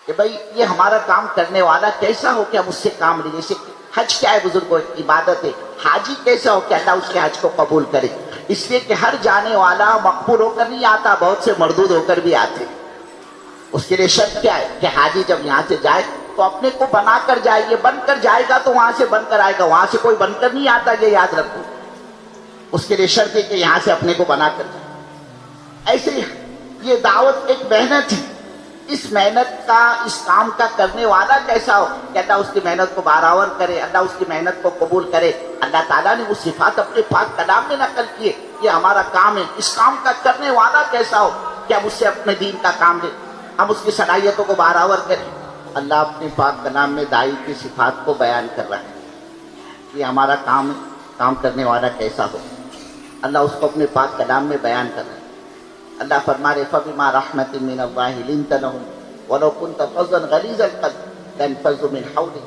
کہ بھائی یہ ہمارا کام کرنے والا کیسا ہو کہ ہم اس سے کام لیں. جیسے حج کیا ہے بزرگوں؟ عبادت ہے. حاجی کیسا ہو کہ اللہ اس کے حج کو قبول کرے. اس لیے کہ ہر جانے والا مقبول ہو کر نہیں آتا، بہت سے مردود ہو کر بھی آتے. اس کے لیے شرط کیا ہے کہ حاجی جب یہاں سے جائے تو اپنے کو بنا کر جائے. یہ بن کر جائے گا تو وہاں سے بن کر آئے گا، وہاں سے کوئی بن کر نہیں آتا، یہ یاد رکھو. اس کے لیے شرط ہے کہ یہاں سے اپنے کو بنا کر جائے. ایسے ہی یہ دعوت ایک محنت ہے. اس محنت کا، اس کام کا کرنے والا کیسا ہو کہ اللہ اس کی محنت کو بارآور کرے، اللہ اس کی محنت کو قبول کرے. اللہ تعالیٰ نے وہ صفات اپنے پاک کلام میں نقل کیے. یہ ہمارا کام ہے. اس کام کا کرنے والا کیسا ہو کہ ہم اس سے اپنے دین کا کام لیں، ہم اس کی صلاحیتوں کو بارآور کریں. اللہ اپنے پاک کلام میں داعی کی صفات کو بیان کر رہا ہے. یہ ہمارا کام ہے. کام کرنے والا کیسا ہو اللہ اس کو اپنے پاک کلام میں بیان کر رہا ہے. اللہ فرما رہے فَبِمَا رَحْمَةٍ مِّنَ اللَّهِ لِنتَ لَهُمْ وَلَوْ كُنتَ فَظًّا غَلِيظَ الْقَلْبِ لَانفَضُّوا مِنْ حَوْلِكَ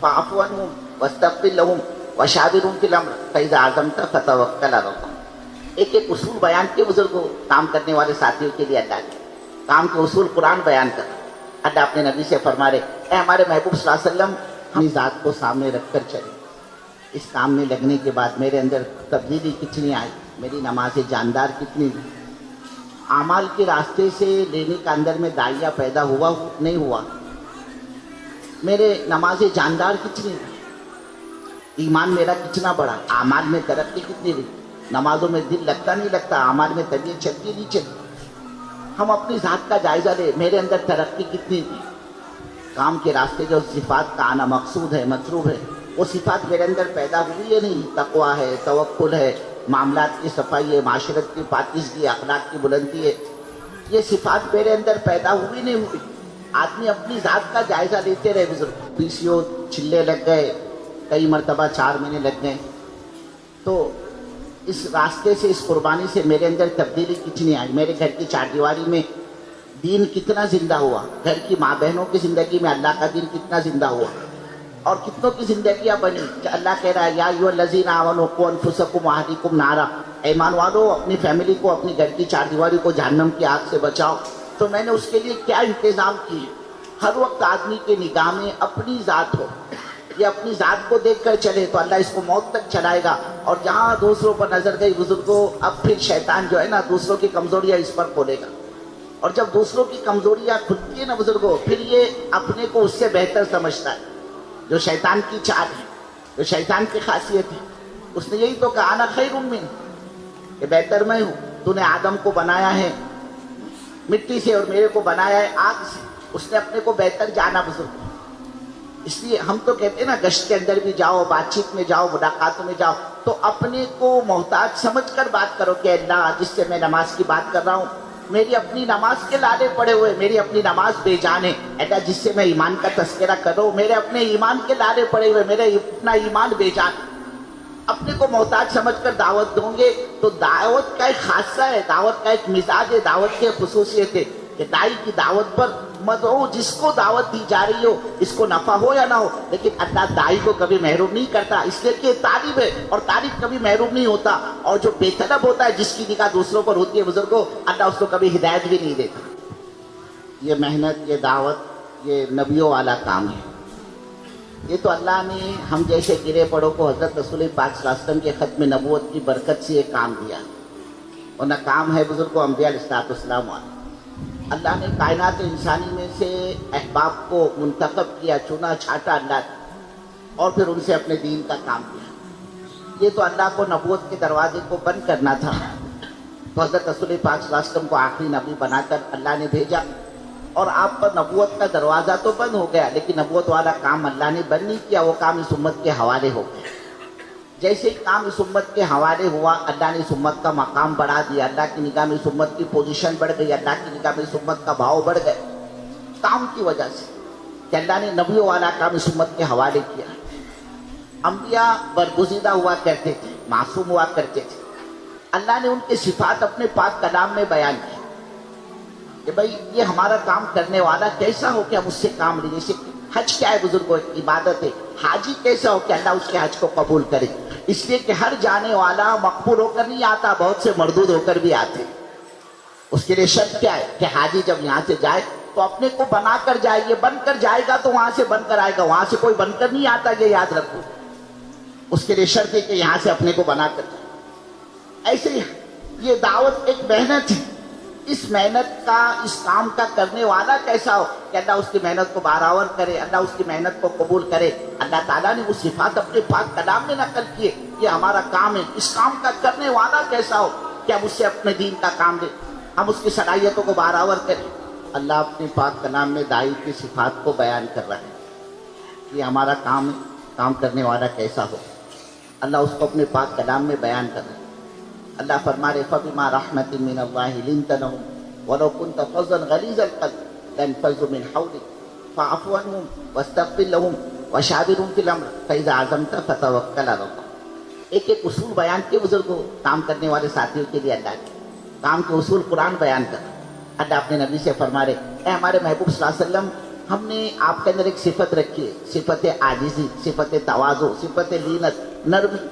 فَاعْفُ عَنْهُمْ وَاسْتَغْفِرْ لَهُمْ وَشَاوِرْهُمْ فِي الْأَمْرِ فَإِذَا عَزَمْتَ فَتَوَكَّلْ عَلَى اللَّهِ. ایک ایک اصول بیان کے بزرگوں، کام کرنے والے ساتھیوں کے لیے اللہ نے کام کے اصول قرآن بیان کر. اللہ اپنے نبی سے فرما رہے اے ہمارے محبوب صلی اللہ علیہ وسلم، اپنی ذات کو سامنے رکھ کر چلے. اس کام میں لگنے کے بعد میرے اندر تبدیلی کتنی آئی، میری نماز جاندار کتنی ہوئی، اعمال کے راستے سے لینے کا اندر میں داعیہ پیدا ہوا نہیں ہوا، میرے نماز جاندار کتنی ہوئی، ایمان میرا کتنا بڑا، اعمال میں ترقی کتنی ہوئی. نمازوں میں دل لگتا نہیں لگتا، اعمال میں طبیعت چلتی نہیں چلتی. ہم اپنی ذات کا جائزہ لیں، میرے اندر ترقی کتنی تھی. کام کے راستے جو صفات کا آنا مقصود ہے، مطلوب ہے، وہ صفات میرے اندر پیدا ہوئی ہے نہیں. تقویٰ ہے، توکل ہے، معاملات کی صفائی ہے، معاشرت کی پاکیزگی، اخلاق کی بلندی ہے. یہ صفات میرے اندر پیدا ہوئی نہیں ہوئی. آدمی اپنی ذات کا جائزہ لیتے رہے. بزرگ PCO چھلے لگ گئے، کئی مرتبہ 4 مہینے لگ گئے. تو اس راستے سے، اس قربانی سے میرے اندر تبدیلی کتنی آئی. میرے گھر کی چار دیواری میں دین کتنا زندہ ہوا، گھر کی ماں بہنوں کی زندگی میں اللہ کا دین کتنا زندہ ہوا، اور کتنوں کی زندگیاں بنی کہ اللہ کہہ رہا ہے یا ایھا الذین آمنوا قوا انفسکم واہلیکم نارا. ایمان والو، اپنی فیملی کو، اپنی گھر کی چار دیواری کو جہنم کی آگ سے بچاؤ. تو میں نے اس کے لیے کیا انتظام کیے. ہر وقت آدمی کے نگاہ میں اپنی ذات ہو، یہ اپنی ذات کو دیکھ کر چلے تو اللہ اس کو موت تک چلائے گا. اور جہاں دوسروں پر نظر گئی بزرگوں، اب پھر شیطان جو ہے نا دوسروں کی کمزوریاں اس پر کھولے گا. اور جب دوسروں کی کمزوریاں کھلتی ہیں نا بزرگوں، پھر یہ اپنے کو اس سے بہتر سمجھتا ہے. جو شیطان کی چال ہے، جو شیطان کی خاصیت ہے، اس نے یہی تو کہا انا خیر منہ، کہ بہتر میں ہوں. تو نے آدم کو بنایا ہے مٹی سے اور میرے کو بنایا ہے آگ سے. اس نے اپنے کو بہتر جانا بزرگ. اس لیے ہم تو کہتے ہیں نا گشت کے اندر بھی جاؤ، بات چیت میں جاؤ، ملاقاتوں میں جاؤ تو اپنے کو محتاج سمجھ کر بات کرو کہ اللہ جس سے میں نماز کی بات کر رہا ہوں، میری اپنی نماز کے لالے پڑے ہوئے، میری اپنی نماز بے جان ہے. اللہ جس سے میں ایمان کا تذکرہ کر رہا ہوں، میرے اپنے ایمان کے لالے پڑے ہوئے، میرے اپنا ایمان بے جان. اپنے کو محتاج سمجھ کر دعوت دوں گے تو دعوت کا ایک خاصہ ہے، دعوت کا ایک مزاج ہے، دعوت کی خصوصیت ہے کہ داعی کی دعوت پر مدعو جس کو دعوت دی جا رہی ہو، اس کو نفع ہو یا نہ ہو، لیکن اللہ داعی کو کبھی محروم نہیں کرتا. اس لیے کہ طالب ہے اور طالب کبھی محروم نہیں ہوتا. اور جو بے طلب ہوتا ہے، جس کی نگاہ دوسروں پر ہوتی ہے بزرگوں، اللہ اس کو کبھی ہدایت بھی نہیں دیتا. یہ محنت، یہ دعوت، یہ نبیوں والا کام ہے. یہ تو اللہ نے ہم جیسے گرے پڑوں کو حضرت رسول پاک صلی اللہ علیہ وسلم کے ختم نبوت کی برکت سے یہ کام دیا. ورنہ کام ہے بزرگوں انبیاء علیہ السلام والے. اللہ نے کائنات انسانی میں سے احباب کو منتخب کیا، چنا چھاٹا اللہ نے، اور پھر ان سے اپنے دین کا کام کیا. یہ تو اللہ کو نبوت کے دروازے کو بند کرنا تھا، تو حضرت رسول پاک صلی اللہ علیہ وسلم کو آخری نبی بنا کر اللہ نے بھیجا. اور آپ پر نبوت کا دروازہ تو بند ہو گیا، لیکن نبوت والا کام اللہ نے بند نہیں کیا، وہ کام اس امت کے حوالے ہو گیا. جیسے ہی کام اس امت کے حوالے ہوا، اللہ نے اس امت کا مقام بڑھا دیا، اللہ کی نگاہ میں اس امت کی پوزیشن بڑھ گئی، اللہ کی نگاہ میں اس امت کا بھاؤ بڑھ گئے کام کی وجہ سے کہ اللہ نے نبیوں والا کام اس امت کے حوالے کیا. انبیاء برگزیدہ ہوا کرتے تھے، معصوم ہوا کرتے تھے. اللہ نے ان کی صفات اپنے پاک کلام میں بیان کی کہ بھائی یہ ہمارا کام کرنے والا کیسا ہو کہ ہم اس سے کام لیں. جیسے حج کیا ہے بزرگوں؟ عبادت ہے. حاجی کیسا ہو کہ اللہ اس کے حج کو قبول کرے. اس لیے کہ ہر جانے والا مقبول ہو کر نہیں آتا، بہت سے مردود ہو کر بھی آتے. اس کے لیے شرط کیا ہے کہ حاجی جب یہاں سے جائے تو اپنے کو بنا کر جائیے، بن کر جائے گا تو وہاں سے بن کر آئے گا، وہاں سے کوئی بن کر نہیں آتا، یہ یاد رکھو۔ اس کے لیے شرط ہے کہ یہاں سے اپنے کو بنا کر جائے۔ ایسے ہی یہ دعوت ایک محنت ہے، اس محنت کا، اس کام کا کرنے والا کیسا ہو کہ اللہ اس کی محنت کو بارآور کرے، اللہ اس کی محنت کو قبول کرے۔ اللہ تعالیٰ نے وہ صفات اپنے پاک کلام میں نقل کیے، یہ ہمارا کام ہے۔ اس کام کا کرنے والا کیسا ہو کہ ہم اس سے اپنے دین کا کام لیں، ہم اس کی صلاحیتوں کو بارآور کریں۔ اللہ اپنے پاک کلام میں داعی کی صفات کو بیان کر رہا ہے، یہ ہمارا کام ہے۔ کام کرنے والا کیسا ہو، اللہ اس کو اپنے پاک کلام میں بیان کر رہا ہے۔ اللہ فرما رہے فَبِمَا رَحْمَةٍ مِّنَ اللَّهِ لِنتَ لَهُمْ وَلَوْ كُنتَ فَظًّا غَلِيظَ الْقَلْبِ لَانفَضُّوا مِنْ حَوْلِكَ فَاعْفُ عَنْهُمْ وَاسْتَغْفِرْ لَهُمْ وَشَاوِرْهُمْ فِي الْأَمْرِ فَإِذَا عَزَمْتَ فَتَوَكَّلْ عَلَى اللَّهِ۔ ایک ایک اصول بیان کے بزرگوں، کام کرنے والے ساتھیوں کے لیے اللہ کے کام کے اصول قرآن بیان کر۔ اللہ اپنے نبی سے فرما رہے اے ہمارے محبوب صلی اللہ علیہ وسلم، ہم نے آپ کے اندر ایک صفت رکھی ہے، صفت عاجزی، صفت تواضع، صفت لینت، نرمی۔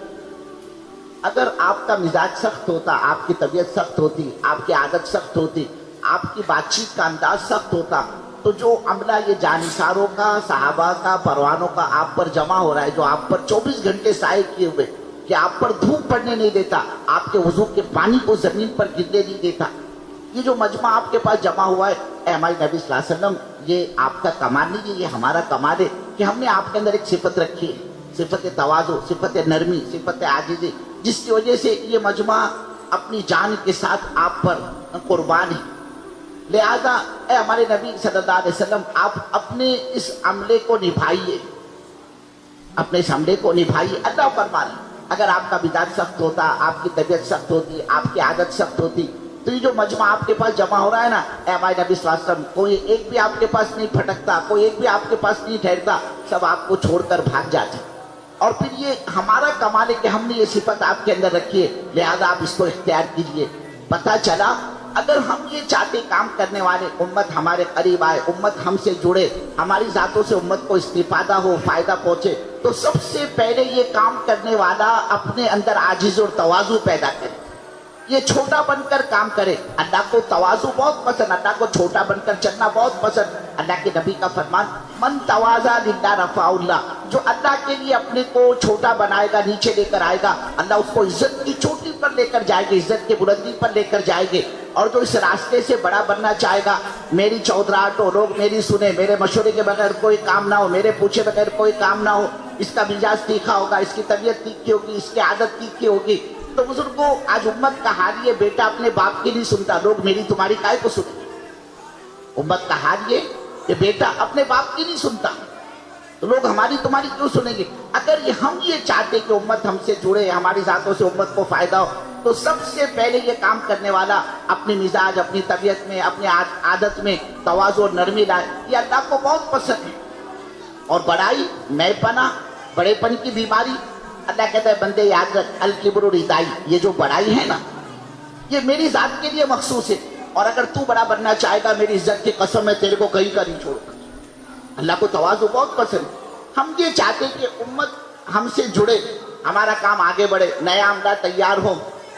اگر آپ کا مزاج سخت ہوتا، آپ کی طبیعت سخت ہوتی، آپ کی عادت سخت ہوتی، آپ کی بات چیت کا انداز سخت ہوتا، تو جو عملہ یہ جانثاروں کا، صحابہ کا، پروانوں کا آپ پر جمع ہو رہا ہے، جو آپ پر 24 گھنٹے سائے کیے ہوئے، کہ آپ پر دھوپ پڑنے نہیں دیتا، آپ کے وضو کے پانی کو زمین پر گرنے نہیں دیتا، یہ جو مجمع آپ کے پاس جمع ہوا ہے، اے ہمارے نبی صلی اللہ علیہ وسلم، یہ آپ کا کمال نہیں ہے، یہ ہمارا کمال ہے کہ ہم نے آپ کے اندر ایک صفت رکھی ہے، صفت تواضع، صفت نرمی، صفت عاجزی، جس کی وجہ سے یہ مجمع اپنی جان کے ساتھ آپ پر قربان ہے۔ لہذا اے ہمارے نبی صلی اللہ علیہ وسلم، آپ اپنے اس عملے کو نبھائیے، اپنے اس عملے کو نبھائیے۔ اللہ فرما رہے اگر آپ کا مزاج سخت ہوتا، آپ کی طبیعت سخت ہوتی، آپ کی عادت سخت ہوتی، تو یہ جو مجمع آپ کے پاس جمع ہو رہا ہے نا، اے ہمارے نبی صلی اللہ علیہ وسلم، کوئی ایک بھی آپ کے پاس نہیں پھٹکتا، کوئی ایک بھی آپ کے پاس نہیں ٹھہرتا، سب آپ کو چھوڑ کر بھاگ جاتے۔ اور پھر یہ ہمارا کمال ہے کہ ہم نے یہ صفت آپ کے اندر رکھی ہے، لہذا آپ اس کو اختیار کیجئے۔ پتہ چلا اگر ہم یہ چاہتے کام کرنے والے امت ہمارے قریب آئے، امت ہم سے جڑے، ہماری ذاتوں سے امت کو استفادہ ہو، فائدہ پہنچے، تو سب سے پہلے یہ کام کرنے والا اپنے اندر عاجز اور تواضع پیدا کرے، یہ چھوٹا بن کر کام کرے۔ اللہ کو تواضع بہت پسند، اللہ کو چھوٹا بن کر چلنا بہت پسند۔ اللہ کے نبی کا فرمان من تواضع للہ رفعہ اللہ، جو اللہ کے لیے اپنے کو چھوٹا بنائے گا، نیچے لے کر آئے گا، اللہ اس کو عزت کی چوٹی پر لے کر جائے گے، عزت کی بلندی پر لے کر جائے گے۔ اور جو اس راستے سے بڑا بننا چاہے گا، میری چودراہٹ ہو، لوگ میری سنیں، میرے مشورے کے بغیر کوئی کام نہ ہو، میرے پوچھے بغیر کوئی کام نہ ہو، اس کا مزاج تیکھا ہوگا، اس کی طبیعت تیکھی ہوگی، اس کی عادت تیکھی ہوگی، تو بزرگوں آج امت کا حال یہ، بیٹا اپنے باپ کی نہیں سنتا، لوگ میری تمہاری کائے کو سنیں۔ امت کا حال یہ کہ بیٹا اپنے باپ کی نہیں سنتا، تو لوگ ہماری تمہاری کیوں سنیں گے؟ اگر ہم یہ چاہتے کہ امت ہم سے جڑے، ہماری ذاتوں سے امت کو فائدہ ہو، تو سب سے پہلے یہ کام کرنے والا اپنی مزاج، اپنی طبیعت میں، اپنی عادت میں تواضع اور نرمی لائے۔ یہ اللہ کو بہت پسند ہے۔ اور بڑائی، میں پنا، بڑے پن کی بیماری، اللہ کہتا ہے بندے یاد رکھ، الکبر ردائی، یہ جو بڑائی ہے نا، یہ میری ذات کے لیے مخصوص ہے، اور اگر تو بڑا بننا چاہے گا، میری عزت کی قسم ہے تیرے کو کہیں کا نہیں چھوڑوں گا۔ اللہ کو تواضع بہت پسند ہے۔ ہم یہ چاہتے کہ امت ہم سے جڑے، ہمارا کام آگے بڑھے، نیا عملہ تیار ہو۔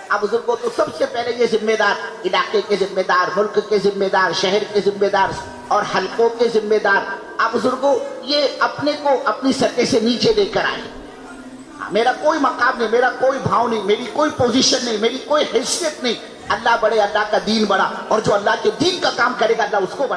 اب بزرگوں تو سب سے پہلے یہ ذمہ دار، علاقے کے ذمہ دار، ملک کے ذمہ دار، شہر کے ذمہ دار اور حلقوں کے ذمہ دار، اب بزرگوں یہ اپنے کو اپنی سطح سے نیچے لے کر آئے۔ میرا کوئی مقام نہیں، میرا کوئی بھاؤ نہیں، میری کوئی پوزیشن نہیں، میری کوئی حیثیت نہیں، اللہ بڑے، اللہ کا دین بڑا، اور جو اللہ کے دین کا کام کرے گا اللہ اس کو بڑا۔